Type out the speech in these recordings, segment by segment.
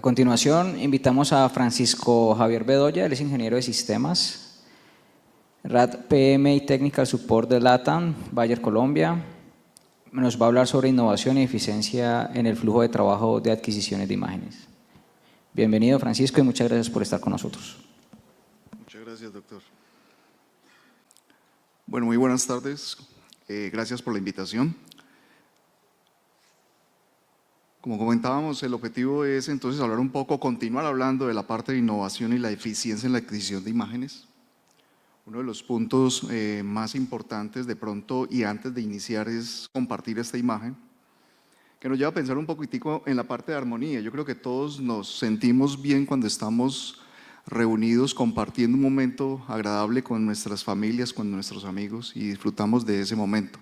continuación, invitamos a Francisco Javier Bedoya, él es ingeniero de sistemas, RAD PM y Technical Support de LATAM, Bayer Colombia. Nos va a hablar sobre innovación y eficiencia en el flujo de trabajo de adquisiciones de imágenes. Bienvenido, Francisco, y muchas gracias por estar con nosotros. Muchas gracias, doctor. Bueno, muy buenas tardes. Gracias por la invitación. Como comentábamos, el objetivo es entonces hablar un poco, continuar hablando de la parte de innovación y la eficiencia en la adquisición de imágenes. Uno de los puntos más importantes de pronto y antes de iniciar es compartir esta imagen, que nos lleva a pensar un poquitico en la parte de armonía. Yo creo que todos nos sentimos bien cuando estamos reunidos compartiendo un momento agradable con nuestras familias, con nuestros amigos y disfrutamos de ese momento.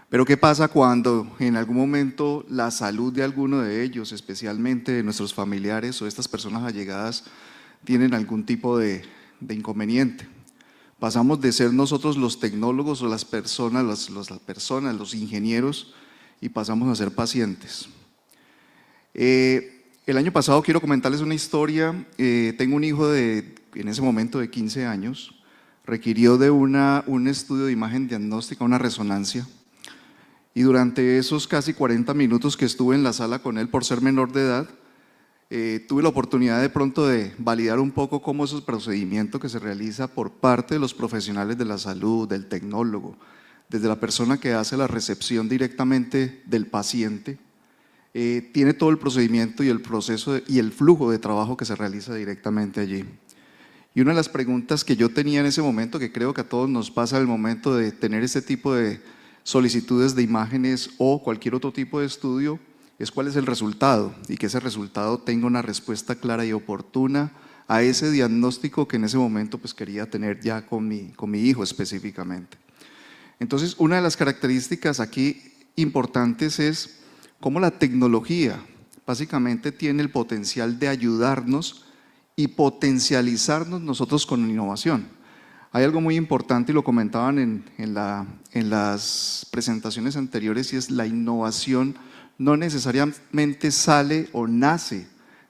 Pero ¿qué pasa cuando en algún momento la salud de alguno de ellos, especialmente de nuestros familiares o estas personas allegadas, tienen algún tipo de inconveniente? Pasamos de ser nosotros los tecnólogos o las personas, los ingenieros, y pasamos a ser pacientes. El año pasado quiero comentarles una historia. Tengo un hijo en ese momento de 15 años, requirió de un estudio de imagen diagnóstica, una resonancia. Y durante esos casi 40 minutos que estuve en la sala con él por ser menor de edad, tuve la oportunidad de pronto de validar un poco cómo es el procedimiento que se realiza por parte de los profesionales de la salud, del tecnólogo, desde la persona que hace la recepción directamente del paciente, tiene todo el procedimiento y el proceso y el flujo de trabajo que se realiza directamente allí. Y una de las preguntas que yo tenía en ese momento, que creo que a todos nos pasa al momento de tener este tipo de solicitudes de imágenes o cualquier otro tipo de estudio, es cuál es el resultado y que ese resultado tenga una respuesta clara y oportuna a ese diagnóstico que en ese momento pues quería tener ya con mi hijo específicamente. Entonces, una de las características aquí importantes es cómo la tecnología básicamente tiene el potencial de ayudarnos y potencializarnos nosotros con innovación. Hay algo muy importante y lo comentaban en las presentaciones anteriores, y es la innovación no necesariamente sale o nace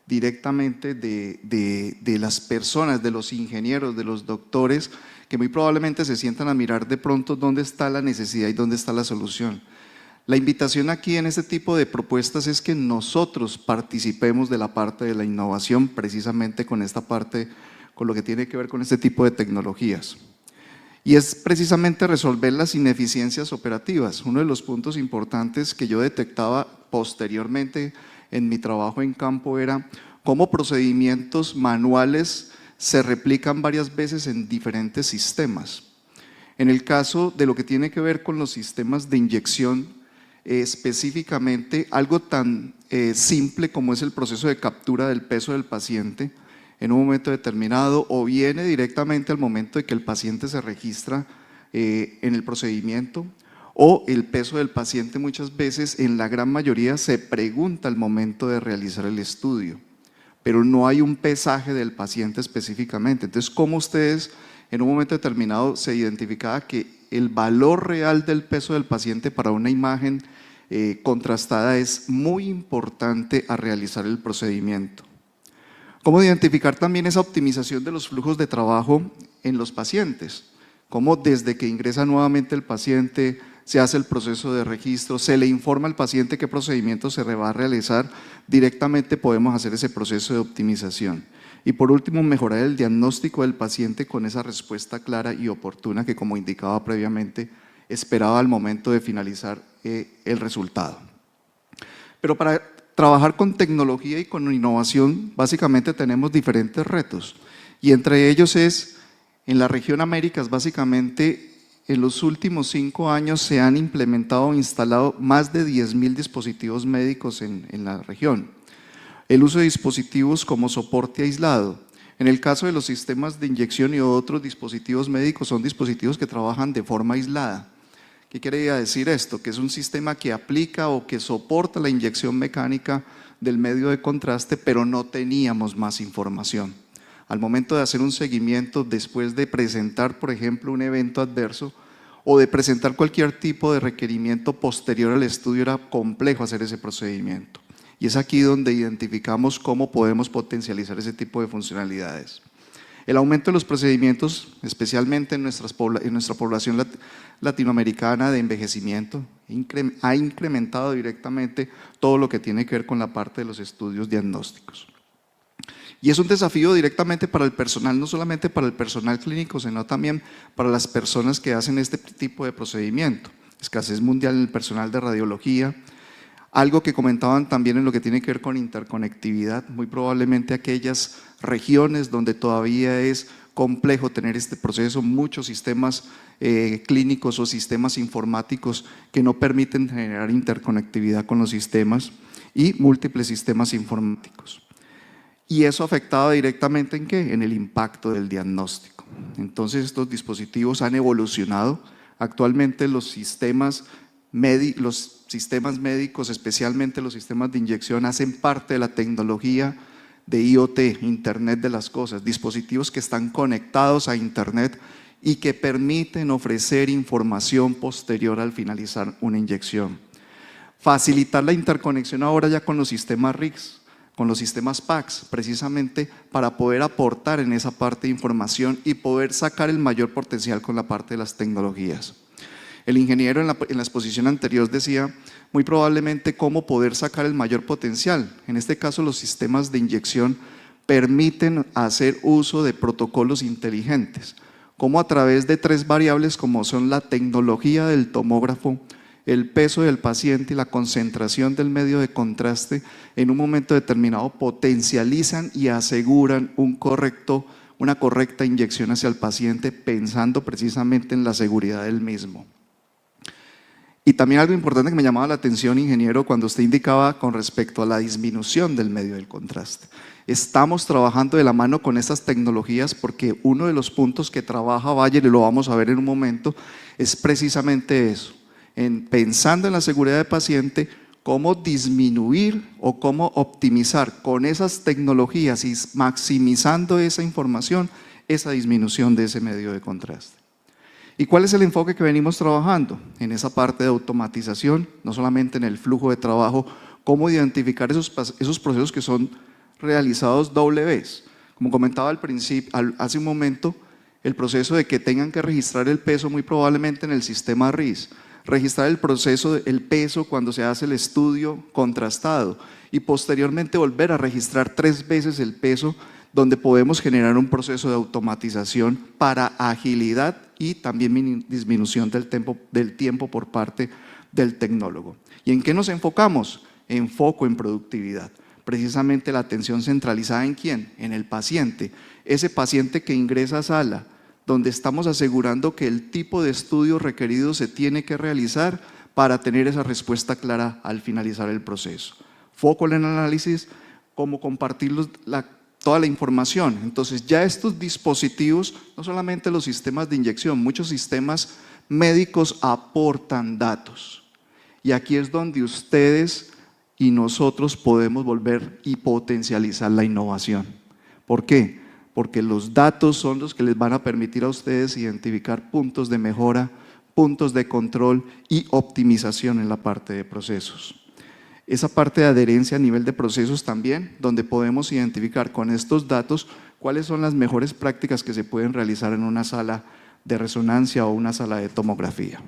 directamente de las personas, de los ingenieros, de los doctores, que muy probablemente se sientan a mirar de pronto dónde está la necesidad y dónde está la solución. La invitación aquí en este tipo de propuestas es que nosotros participemos de la parte de la innovación, precisamente con esta parte, con lo que tiene que ver con este tipo de tecnologías. Y es precisamente resolver las ineficiencias operativas. Uno de los puntos importantes que yo detectaba posteriormente en mi trabajo en campo era cómo procedimientos manuales se replican varias veces en diferentes sistemas. En el caso de lo que tiene que ver con los sistemas de inyección, específicamente algo tan simple como es el proceso de captura del peso del paciente en un momento determinado, o viene directamente al momento de que el paciente se registra en el procedimiento, o el peso del paciente muchas veces, en la gran mayoría, se pregunta al momento de realizar el estudio, pero no hay un pesaje del paciente específicamente. Entonces, ¿cómo ustedes en un momento determinado se identificaba que el valor real del peso del paciente para una imagen contrastada es muy importante a realizar el procedimiento? ¿Cómo identificar también esa optimización de los flujos de trabajo en los pacientes? Cómo desde que ingresa nuevamente el paciente, se hace el proceso de registro, se le informa al paciente qué procedimiento se va a realizar, directamente podemos hacer ese proceso de optimización. Y por último, mejorar el diagnóstico del paciente con esa respuesta clara y oportuna que, como indicaba previamente, esperaba al momento de finalizar el resultado. Pero para trabajar con tecnología y con innovación, básicamente tenemos diferentes retos, y entre ellos es, en la región Américas, básicamente, en los últimos 5 años se han implementado o instalado más de 10.000 dispositivos médicos en la región. El uso de dispositivos como soporte aislado. En el caso de los sistemas de inyección y otros dispositivos médicos, son dispositivos que trabajan de forma aislada. ¿Qué quiere decir esto? Que es un sistema que aplica o que soporta la inyección mecánica del medio de contraste, pero no teníamos más información. Al momento de hacer un seguimiento, después de presentar, por ejemplo, un evento adverso o de presentar cualquier tipo de requerimiento posterior al estudio, era complejo hacer ese procedimiento. Y es aquí donde identificamos cómo podemos potencializar ese tipo de funcionalidades. El aumento de los procedimientos, especialmente en nuestra población latinoamericana de envejecimiento, ha incrementado directamente todo lo que tiene que ver con la parte de los estudios diagnósticos. Y es un desafío directamente para el personal, no solamente para el personal clínico, sino también para las personas que hacen este tipo de procedimiento. Escasez mundial en el personal de radiología, algo que comentaban también en lo que tiene que ver con interconectividad, muy probablemente aquellas regiones donde todavía es complejo tener este proceso, muchos sistemas clínicos o sistemas informáticos que no permiten generar interconectividad con los sistemas y múltiples sistemas informáticos. Y eso afectaba directamente ¿en qué? En el impacto del diagnóstico. Entonces estos dispositivos han evolucionado. Actualmente los sistemas médicos, especialmente los sistemas de inyección, hacen parte de la tecnología de IoT, Internet de las Cosas, dispositivos que están conectados a Internet y que permiten ofrecer información posterior al finalizar una inyección. Facilitar la interconexión ahora ya con los sistemas RICS, con los sistemas PACS, precisamente para poder aportar en esa parte de información y poder sacar el mayor potencial con la parte de las tecnologías. El ingeniero en la exposición anterior decía muy probablemente cómo poder sacar el mayor potencial. En este caso los sistemas de inyección permiten hacer uso de protocolos inteligentes, como a través de 3 variables como son la tecnología del tomógrafo, el peso del paciente y la concentración del medio de contraste, en un momento determinado potencializan y aseguran una correcta inyección hacia el paciente, pensando precisamente en la seguridad del mismo. Y también algo importante que me llamaba la atención, ingeniero, cuando usted indicaba con respecto a la disminución del medio del contraste. Estamos trabajando de la mano con estas tecnologías porque uno de los puntos que trabaja Bayer, y lo vamos a ver en un momento, es precisamente eso, pensando en la seguridad del paciente, cómo disminuir o cómo optimizar con esas tecnologías y maximizando esa información, esa disminución de ese medio de contraste. ¿Y cuál es el enfoque que venimos trabajando? En esa parte de automatización, no solamente en el flujo de trabajo, cómo identificar esos procesos que son realizados doble vez. Como comentaba al principio, hace un momento, el proceso de que tengan que registrar el peso muy probablemente en el sistema RIS, registrar el proceso del peso cuando se hace el estudio contrastado y posteriormente volver a registrar 3 veces el peso, donde podemos generar un proceso de automatización para agilidad y también disminución del tiempo por parte del tecnólogo. ¿Y en qué nos enfocamos? Enfoco en productividad. Precisamente la atención centralizada ¿en quién? En el paciente. Ese paciente que ingresa a sala, donde estamos asegurando que el tipo de estudio requerido se tiene que realizar para tener esa respuesta clara al finalizar el proceso. Foco en el análisis, cómo compartir toda la información. Entonces ya estos dispositivos, no solamente los sistemas de inyección, muchos sistemas médicos aportan datos. Y aquí es donde ustedes y nosotros podemos volver y potencializar la innovación. ¿Por qué? Porque los datos son los que les van a permitir a ustedes identificar puntos de mejora, puntos de control y optimización en la parte de procesos. Esa parte de adherencia a nivel de procesos también, donde podemos identificar con estos datos cuáles son las mejores prácticas que se pueden realizar en una sala de resonancia o una sala de tomografía.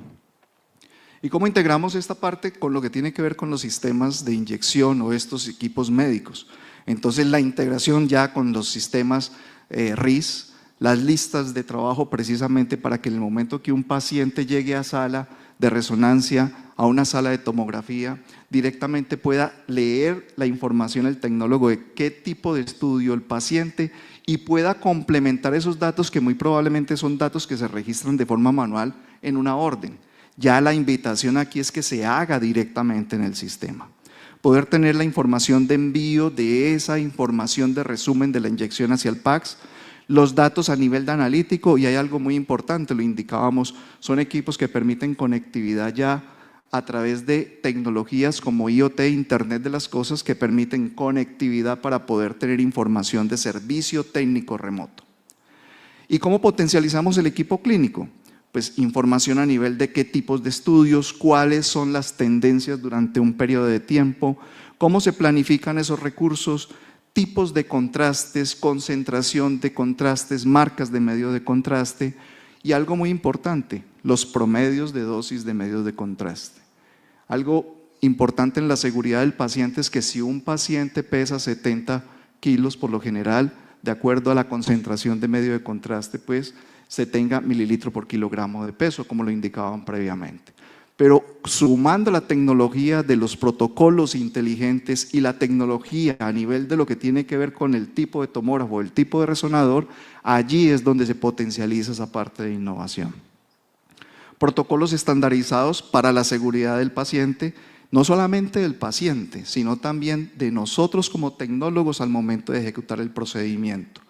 ¿Y cómo integramos esta parte con lo que tiene que ver con los sistemas de inyección o estos equipos médicos? Entonces la integración ya con los sistemas RIS, las listas de trabajo precisamente para que en el momento que un paciente llegue a sala de resonancia, a una sala de tomografía, directamente pueda leer la información el tecnólogo de qué tipo de estudio el paciente y pueda complementar esos datos que muy probablemente son datos que se registran de forma manual en una orden. Ya la invitación aquí es que se haga directamente en el sistema. Poder tener la información de envío de esa información de resumen de la inyección hacia el PACS, los datos a nivel de analítico, y hay algo muy importante, lo indicábamos, son equipos que permiten conectividad ya a través de tecnologías como IoT, Internet de las Cosas, que permiten conectividad para poder tener información de servicio técnico remoto. ¿Y cómo potencializamos el equipo clínico? Pues información a nivel de qué tipos de estudios, cuáles son las tendencias durante un periodo de tiempo, cómo se planifican esos recursos, tipos de contrastes, concentración de contrastes, marcas de medio de contraste y algo muy importante, los promedios de dosis de medios de contraste. Algo importante en la seguridad del paciente es que si un paciente pesa 70 kilos por lo general, de acuerdo a la concentración de medio de contraste, pues se tenga mililitro por kilogramo de peso, como lo indicaban previamente. Pero sumando la tecnología de los protocolos inteligentes y la tecnología a nivel de lo que tiene que ver con el tipo de tomógrafo, el tipo de resonador, allí es donde se potencializa esa parte de innovación. Protocolos estandarizados para la seguridad del paciente, no solamente del paciente, sino también de nosotros como tecnólogos al momento de ejecutar el procedimiento.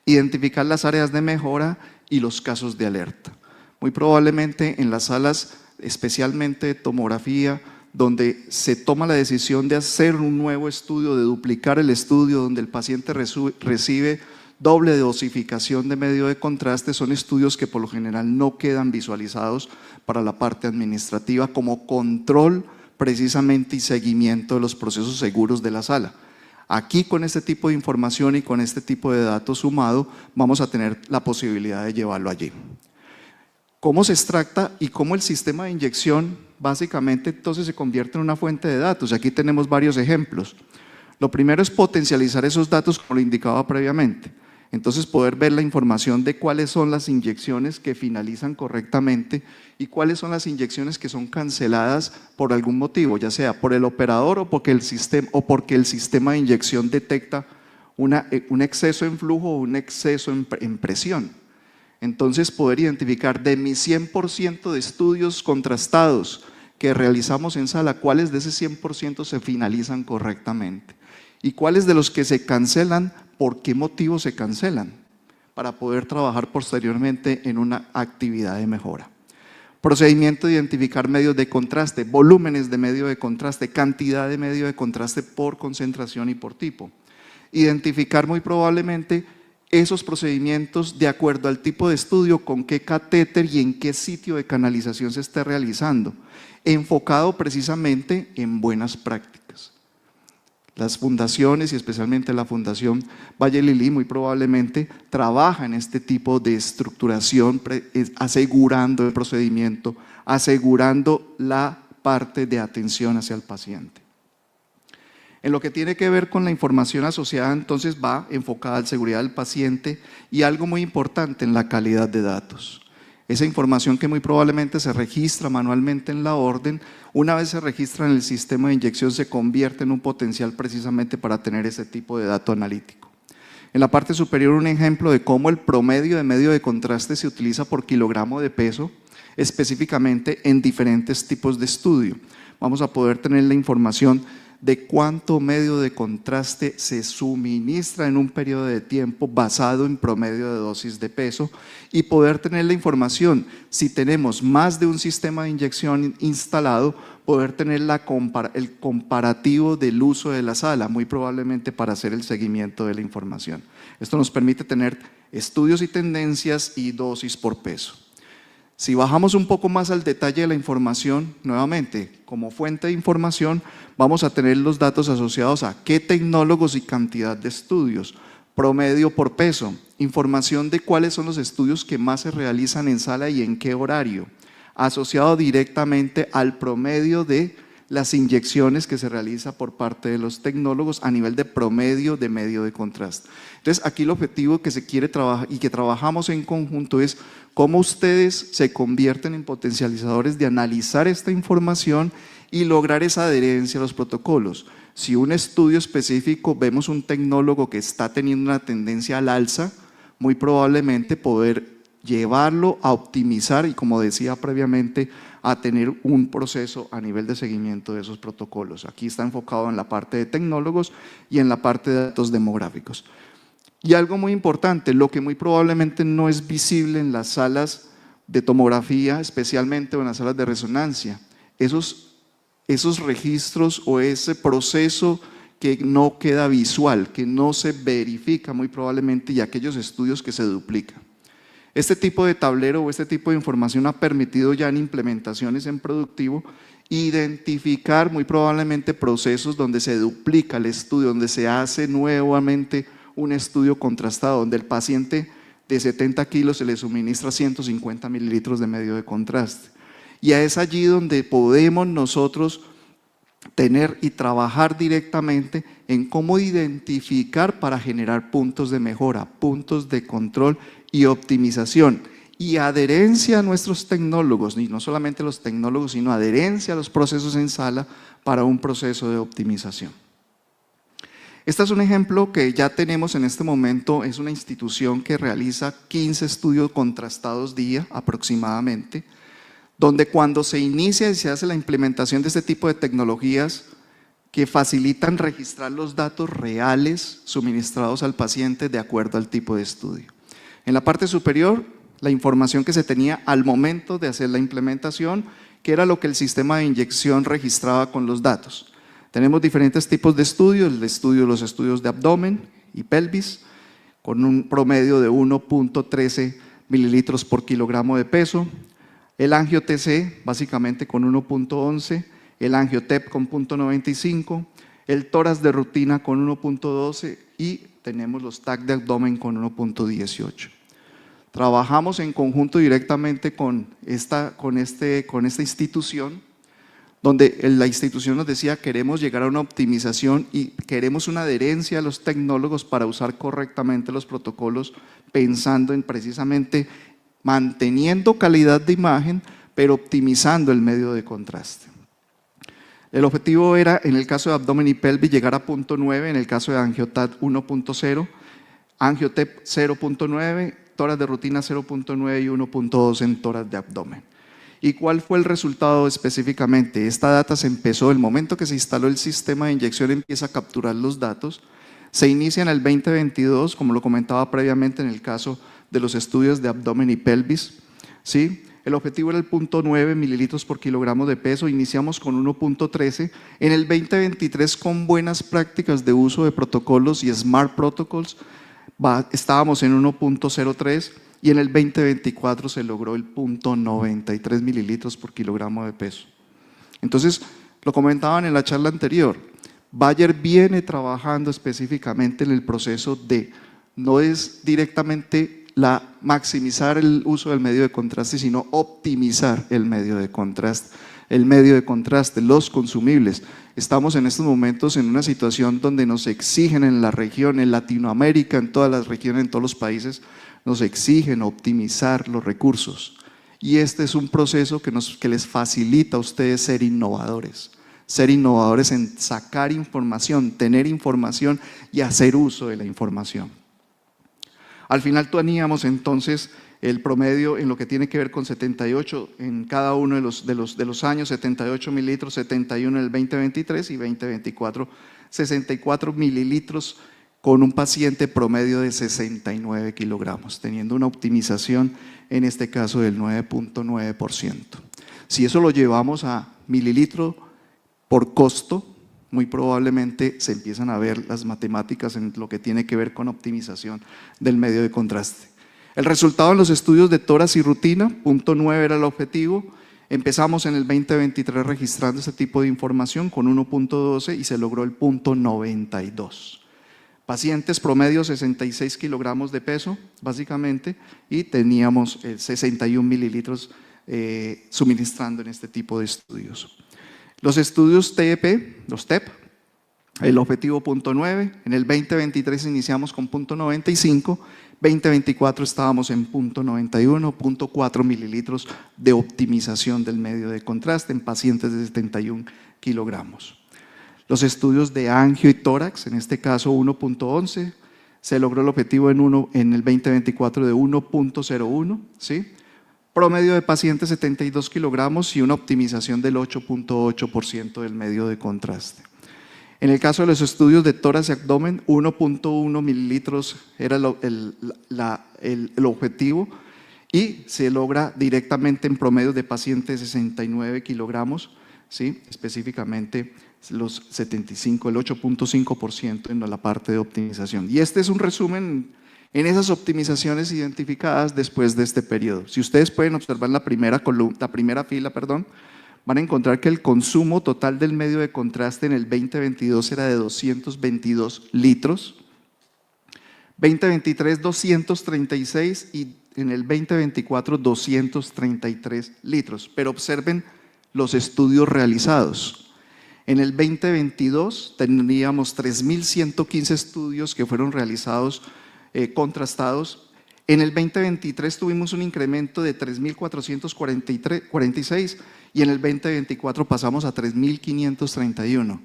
Identificar las áreas de mejora y los casos de alerta. Muy probablemente en las salas, especialmente de tomografía, donde se toma la decisión de hacer un nuevo estudio, de duplicar el estudio, donde el paciente recibe doble dosificación de medio de contraste, son estudios que por lo general no quedan visualizados para la parte administrativa como control precisamente y seguimiento de los procesos seguros de la sala. Aquí con este tipo de información y con este tipo de datos sumado vamos a tener la posibilidad de llevarlo allí. ¿Cómo se extracta y cómo el sistema de inyección básicamente entonces se convierte en una fuente de datos? Aquí tenemos varios ejemplos. Lo primero es potencializar esos datos como lo indicaba previamente. Entonces poder ver la información de cuáles son las inyecciones que finalizan correctamente y cuáles son las inyecciones que son canceladas por algún motivo, ya sea por el operador o porque el sistema de inyección detecta un exceso en flujo o un exceso en presión. Entonces poder identificar de mis 100% de estudios contrastados que realizamos en sala, cuáles de ese 100% se finalizan correctamente y cuáles de los que se cancelan, por qué motivo se cancelan, para poder trabajar posteriormente en una actividad de mejora. Procedimiento de identificar medios de contraste, volúmenes de medio de contraste, cantidad de medio de contraste por concentración y por tipo. Identificar muy probablemente esos procedimientos de acuerdo al tipo de estudio, con qué catéter y en qué sitio de canalización se esté realizando, enfocado precisamente en buenas prácticas. Las fundaciones y especialmente la Fundación Valle Lilí muy probablemente trabaja en este tipo de estructuración, asegurando el procedimiento, asegurando la parte de atención hacia el paciente. En lo que tiene que ver con la información asociada, entonces va enfocada a la seguridad del paciente y algo muy importante en la calidad de datos. Esa información que muy probablemente se registra manualmente en la orden, una vez se registra en el sistema de inyección se convierte en un potencial precisamente para tener ese tipo de dato analítico. En la parte superior un ejemplo de cómo el promedio de medio de contraste se utiliza por kilogramo de peso, específicamente en diferentes tipos de estudio. Vamos a poder tener la información de cuánto medio de contraste se suministra en un periodo de tiempo basado en promedio de dosis de peso y poder tener la información, si tenemos más de un sistema de inyección instalado, poder tener el comparativo del uso de la sala, muy probablemente para hacer el seguimiento de la información. Esto nos permite tener estudios y tendencias y dosis por peso. Si bajamos un poco más al detalle de la información, nuevamente, como fuente de información, vamos a tener los datos asociados a qué tecnólogos y cantidad de estudios, promedio por peso, información de cuáles son los estudios que más se realizan en sala y en qué horario, asociado directamente al promedio de las inyecciones que se realiza por parte de los tecnólogos a nivel de promedio de medio de contraste. Entonces aquí el objetivo que se quiere trabajar y que trabajamos en conjunto es cómo ustedes se convierten en potencializadores de analizar esta información y lograr esa adherencia a los protocolos. Si un estudio específico vemos un tecnólogo que está teniendo una tendencia al alza, muy probablemente poder llevarlo a optimizar y, como decía previamente, a tener un proceso a nivel de seguimiento de esos protocolos. Aquí está enfocado en la parte de tecnólogos y en la parte de datos demográficos. Y algo muy importante, lo que muy probablemente no es visible en las salas de tomografía, especialmente en las salas de resonancia, esos registros o ese proceso que no queda visual, que no se verifica muy probablemente, y aquellos estudios que se duplican. Este tipo de tablero o este tipo de información ha permitido ya en implementaciones en productivo identificar muy probablemente procesos donde se duplica el estudio, donde se hace nuevamente un estudio contrastado, donde el paciente de 70 kilos se le suministra 150 mililitros de medio de contraste. Y es allí donde podemos nosotros tener y trabajar directamente en cómo identificar para generar puntos de mejora, puntos de control y optimización y adherencia a nuestros tecnólogos, y no solamente los tecnólogos, sino adherencia a los procesos en sala para un proceso de optimización. Este es un ejemplo que ya tenemos en este momento, es una institución que realiza 15 estudios contrastados día aproximadamente, donde cuando se inicia y se hace la implementación de este tipo de tecnologías que facilitan registrar los datos reales suministrados al paciente de acuerdo al tipo de estudio. En la parte superior, la información que se tenía al momento de hacer la implementación, que era lo que el sistema de inyección registraba con los datos. Tenemos diferentes tipos de estudios, los estudios de abdomen y pelvis, con un promedio de 1.13 mililitros por kilogramo de peso, el angio-TC básicamente con 1.11, el angio-TEP con 0.95, el tórax de rutina con 1.12 y tenemos los TAC de abdomen con 1.18. Trabajamos en conjunto directamente con esta institución, donde la institución nos decía queremos llegar a una optimización y queremos una adherencia a los tecnólogos para usar correctamente los protocolos, pensando en precisamente manteniendo calidad de imagen, pero optimizando el medio de contraste. El objetivo era, en el caso de abdomen y pelvis, llegar a 0.9, en el caso de angioTAT 1.0, angiotep 0.9, tórax de rutina 0.9 y 1.2 en tórax de abdomen. ¿Y cuál fue el resultado específicamente? Esta data se empezó, el momento que se instaló el sistema de inyección empieza a capturar los datos, se inicia en el 2022, como lo comentaba previamente en el caso de los estudios de abdomen y pelvis, ¿sí? El objetivo era el 0.9 mililitros por kilogramo de peso, iniciamos con 1.13, en el 2023 con buenas prácticas de uso de protocolos y Smart Protocols, estábamos en 1.03 y en el 2024 se logró el 0.93 mililitros por kilogramo de peso. Entonces, lo comentaban en la charla anterior, Bayer viene trabajando específicamente en el proceso de, no es directamente maximizar el uso del medio de contraste, sino optimizar el medio de contraste. El medio de contraste, los consumibles. Estamos en estos momentos en una situación donde nos exigen en la región, en Latinoamérica, en todas las regiones, en todos los países, nos exigen optimizar los recursos. Y este es un proceso que les facilita a ustedes ser innovadores en sacar información, tener información y hacer uso de la información. Al final teníamos entonces el promedio en lo que tiene que ver con 78 en cada uno de los años, 78 mililitros, 71 en el 2023 y 2024, 64 mililitros con un paciente promedio de 69 kilogramos, teniendo una optimización en este caso del 9.9%. Si eso lo llevamos a mililitro por costo, muy probablemente se empiezan a ver las matemáticas en lo que tiene que ver con optimización del medio de contraste. El resultado en los estudios de tórax y rutina, 0.9 era el objetivo, empezamos en el 2023 registrando este tipo de información con 1.12 y se logró el 0.92. Pacientes promedio 66 kilogramos de peso, básicamente, y teníamos 61 mililitros suministrando en este tipo de estudios. Los estudios TEP, los TEP, el objetivo 0.9, en el 2023 iniciamos con 0.95, 2024 estábamos en 0.91, 0.4 mililitros de optimización del medio de contraste en pacientes de 71 kilogramos. Los estudios de angio y tórax, en este caso 1.11, se logró el objetivo en el 2024 de 1.01, ¿sí? Promedio de pacientes 72 kilogramos y una optimización del 8.8% del medio de contraste. En el caso de los estudios de tórax y abdomen, 1.1 mililitros era el objetivo y se logra directamente en promedio de pacientes 69 kilogramos, ¿sí? Específicamente los 75, el 8.5% en la parte de optimización. Y este es un resumen en esas optimizaciones identificadas después de este periodo. Si ustedes pueden observar la primera fila, van a encontrar que el consumo total del medio de contraste en el 2022 era de 222 litros, 2023 236 y en el 2024 233 litros. Pero observen los estudios realizados. En el 2022 teníamos 3.115 estudios que fueron realizados contrastados. En el 2023 tuvimos un incremento de 3.446 y en el 2024 pasamos a 3.531.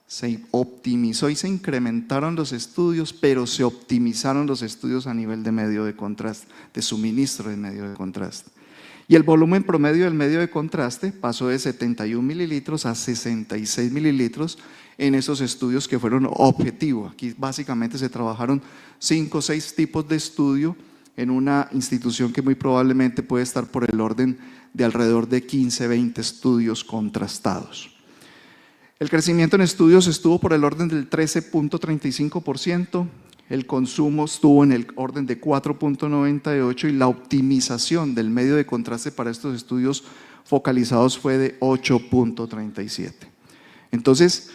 Se optimizó y se incrementaron los estudios, pero se optimizaron los estudios a nivel de medio de contraste, de suministro de medio de contraste. Y el volumen promedio del medio de contraste pasó de 71 mililitros a 66 mililitros en esos estudios que fueron objetivos. Aquí básicamente se trabajaron 5 o 6 tipos de estudio en una institución que muy probablemente puede estar por el orden de alrededor de 15, 20 estudios contrastados. El crecimiento en estudios estuvo por el orden del 13.35%, el consumo estuvo en el orden de 4.98% y la optimización del medio de contraste para estos estudios focalizados fue de 8.37%. Entonces,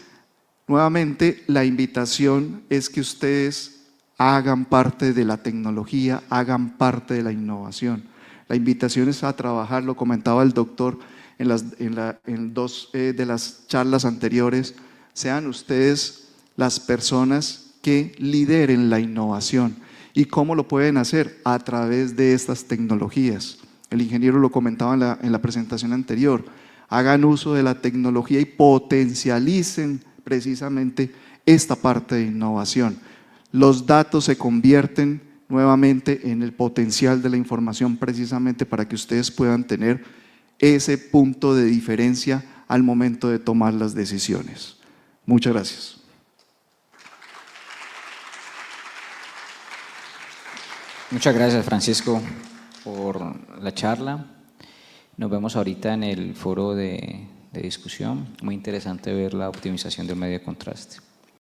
nuevamente, la invitación es que ustedes hagan parte de la tecnología, hagan parte de la innovación. La invitación es a trabajar, lo comentaba el doctor en dos de las charlas anteriores, sean ustedes las personas que lideren la innovación. ¿Y cómo lo pueden hacer? A través de estas tecnologías. El ingeniero lo comentaba en la presentación anterior. Hagan uso de la tecnología y potencialicen precisamente esta parte de innovación. Los datos se convierten nuevamente en el potencial de la información precisamente para que ustedes puedan tener ese punto de diferencia al momento de tomar las decisiones. Muchas gracias. Muchas gracias, Francisco, por la charla. Nos vemos ahorita en el foro de discusión. Muy interesante ver la optimización del medio de contraste.